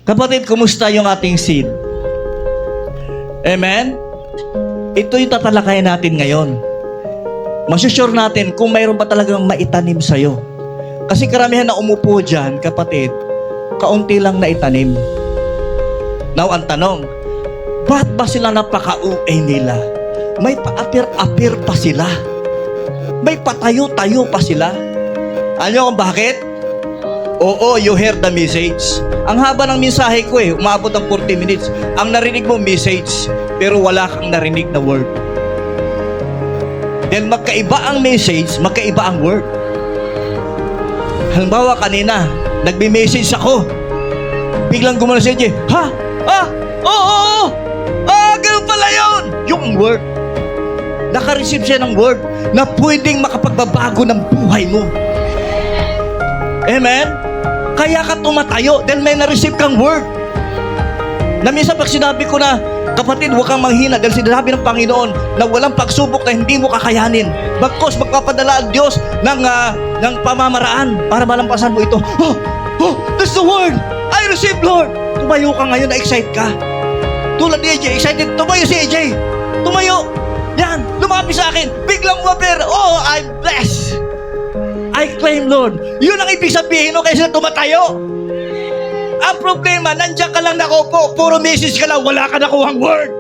Kapatid, kumusta yung ating seed? Amen? Ito yung tatalakayin natin ngayon. Masusure natin kung mayroon ba talagang maitanim sa'yo. Kasi karamihan na umupo dyan, kapatid, kaunti lang naitanim. Now, ang tanong, ba't ba sila napaka-uay nila? May pa-apir-apir pa sila. May patayo-tayo pa sila. Alam niyo kung bakit? Oo, you heard the message. Ang haba ng mensahe ko umabot ng 40 minutes. Ang narinig mo, message. Pero wala kang narinig na word. Then magkaiba ang message, magkaiba ang word. Halimbawa kanina, nagme-message ako. Biglang gumano si AJ, ha? Oo! Ganun pala yun! Yung word. Naka-receive siya ng word na pwedeng makapagbabago ng buhay mo. Amen? Kaya ka tumatayo dahil may na-receive kang word. Na minsan pag sinabi ko na, kapatid, huwag kang manghina dahil sinabi ng Panginoon na walang pagsubok na hindi mo kakayanin. Bagkos magpapadala ang Diyos ng pamamaraan para malampasan mo ito. That's the word! I receive, Lord! Tumayo ka ngayon, na-excite ka. Tulad ni AJ, excited. Tumayo si AJ. Tumayo. Yan, lumapis sa akin. Biglang umapir. Oh, I'm blessed. I claim, Lord. Yun ang ibig sabihin, kaysa tumatayo. Ang problema, nandiyan ka lang nakaupo, puro message ka lang, wala ka nakuhang word.